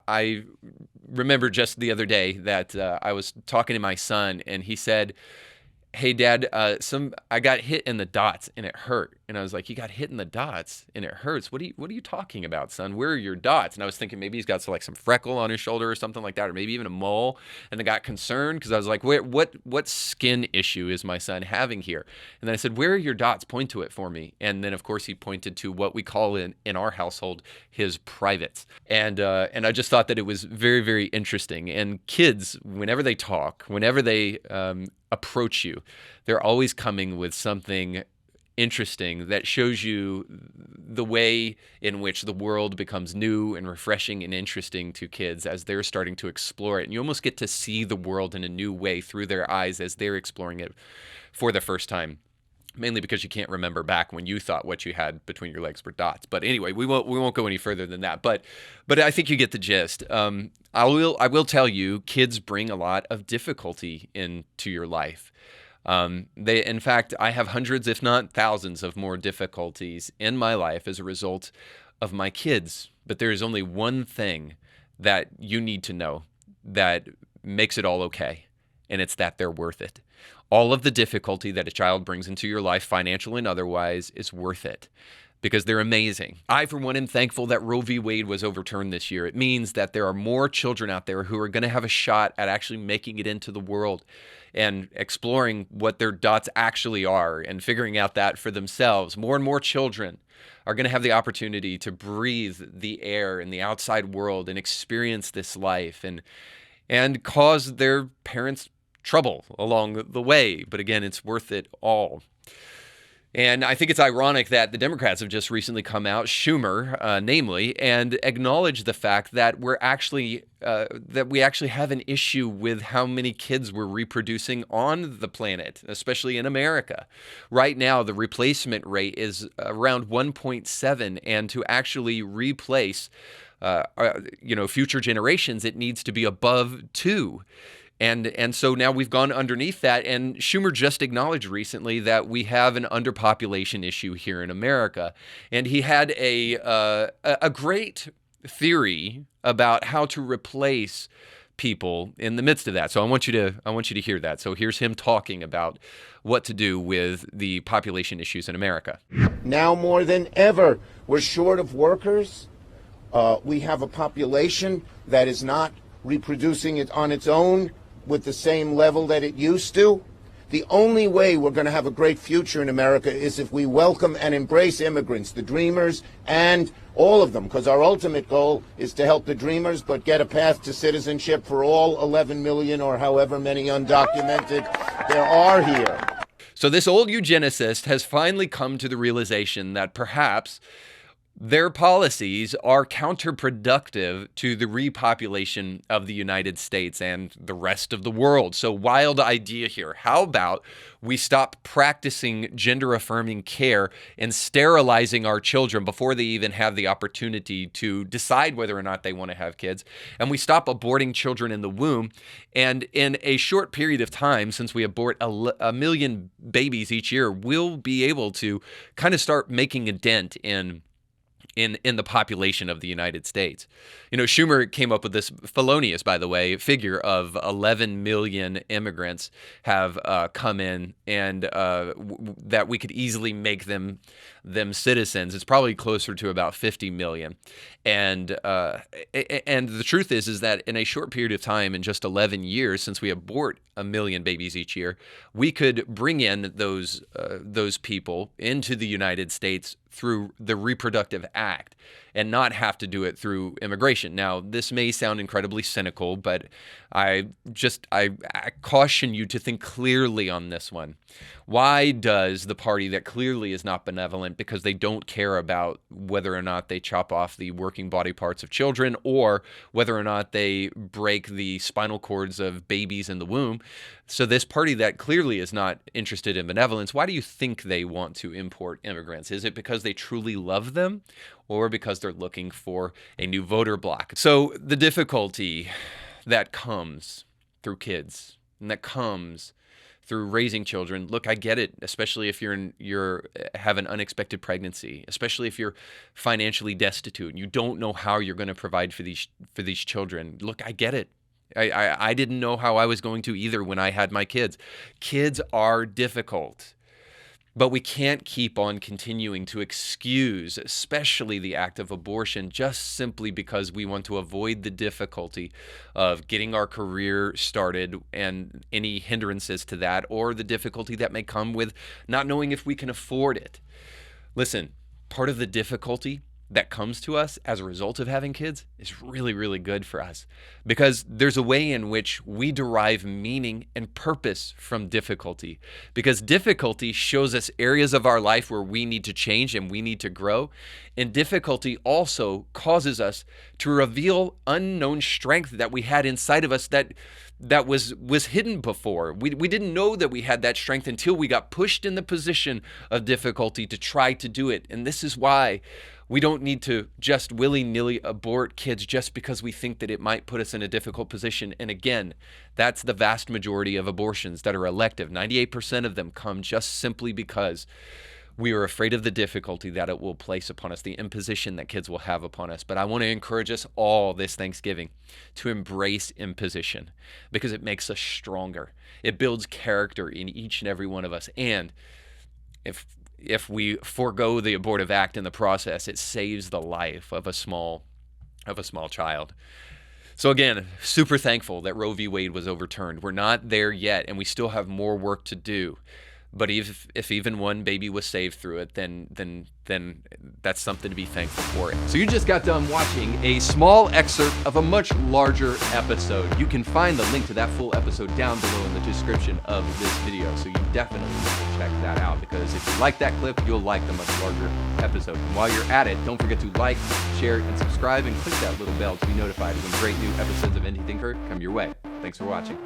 I remember just the other day that I was talking to my son, and he said, "Hey, Dad, I got hit in the dots and it hurt." And I was like, "You got hit in the dots and it hurts? What are you talking about, son? Where are your dots?" And I was thinking maybe he's got some freckle on his shoulder or something like that, or maybe even a mole. And I got concerned because I was like, what skin issue is my son having here? And then I said, "Where are your dots? Point to it for me." And then of course he pointed to what we call in our household his privates. And I just thought that it was very, very interesting. And kids, whenever they talk, whenever they approach you, they're always coming with something interesting that shows you the way in which the world becomes new and refreshing and interesting to kids as they're starting to explore it. And you almost get to see the world in a new way through their eyes as they're exploring it for the first time. Mainly because you can't remember back when you thought what you had between your legs were dots. But anyway, we won't go any further than that. But I think you get the gist. I will tell you, kids bring a lot of difficulty into your life. In fact, I have hundreds, if not thousands, of more difficulties in my life as a result of my kids. But there is only one thing that you need to know that makes it all okay, and it's that they're worth it. All of the difficulty that a child brings into your life, financial and otherwise, is worth it because they're amazing. I, for one, am thankful that Roe v. Wade was overturned this year. It means that there are more children out there who are going to have a shot at actually making it into the world and exploring what their dots actually are and figuring out that for themselves. More and more children are going to have the opportunity to breathe the air in the outside world and experience this life and cause their parents trouble along the way. But again, it's worth it all. And I think it's ironic that the Democrats have just recently come out, Schumer, namely, and acknowledged the fact that we actually have an issue with how many kids we're reproducing on the planet, especially in America. Right now, the replacement rate is around 1.7, and to actually replace, future generations, it needs to be above 2. And so now we've gone underneath that, and Schumer just acknowledged recently that we have an underpopulation issue here in America. And he had a great theory about how to replace people in the midst of that. So I want you to hear that. So here's him talking about what to do with the population issues in America. Now more than ever, we're short of workers. We have a population that is not reproducing it on its own with the same level that it used to. The only way we're going to have a great future in America is if we welcome and embrace immigrants, the dreamers, and all of them, because our ultimate goal is to help the dreamers, but get a path to citizenship for all 11 million or however many undocumented there are here. So this old eugenicist has finally come to the realization that perhaps their policies are counterproductive to the repopulation of the United States and the rest of the world. So wild idea here. How about we stop practicing gender-affirming care and sterilizing our children before they even have the opportunity to decide whether or not they want to have kids, and we stop aborting children in the womb. And in a short period of time, since we abort a million babies each year, we'll be able to kind of start making a dent in the population of the United States. Schumer came up with this felonious, by the way, figure of 11 million immigrants have come in, and that we could easily make them citizens. It's probably closer to about 50 million. And the truth is that in a short period of time, in just 11 years, since we abort a million babies each year, we could bring in those people into the United States through the Reproductive Act and not have to do it through immigration. Now, this may sound incredibly cynical, but I caution you to think clearly on this one. Why does the party that clearly is not benevolent because they don't care about whether or not they chop off the working body parts of children or whether or not they break the spinal cords of babies in the womb? So this party that clearly is not interested in benevolence, why do you think they want to import immigrants? Is it because they truly love them or because they're looking for a new voter bloc? So the difficulty that comes through kids and that comes through raising children. Look, I get it, especially if you're have an unexpected pregnancy, especially if you're financially destitute and you don't know how you're going to provide for these children. Look, I get it. I didn't know how I was going to either when I had my kids. Kids are difficult. But we can't keep on continuing to excuse, especially the act of abortion, just simply because we want to avoid the difficulty of getting our career started and any hindrances to that, or the difficulty that may come with not knowing if we can afford it. Listen, part of the difficulty that comes to us as a result of having kids is really, really good for us, because there's a way in which we derive meaning and purpose from difficulty, because difficulty shows us areas of our life where we need to change and we need to grow. And difficulty also causes us to reveal unknown strength that we had inside of us that was hidden before. We didn't know that we had that strength until we got pushed in the position of difficulty to try to do it. And this is why we don't need to just willy-nilly abort kids just because we think that it might put us in a difficult position. And again, that's the vast majority of abortions that are elective. 98% of them come just simply because we are afraid of the difficulty that it will place upon us, the imposition that kids will have upon us. But I want to encourage us all this Thanksgiving to embrace imposition, because it makes us stronger. It builds character in each and every one of us. And if we forego the abortive act in the process, it saves the life of a small child. So again, super thankful that Roe v. Wade was overturned. We're not there yet, and we still have more work to do. But if even one baby was saved through it, then that's something to be thankful for. So you just got done watching a small excerpt of a much larger episode. You can find the link to that full episode down below in the description of this video. So you definitely need to check that out, because if you like that clip, you'll like the much larger episode. And while you're at it, don't forget to like, share, and subscribe, and click that little bell to be notified when great new episodes of Indie Thinker come your way. Thanks for watching.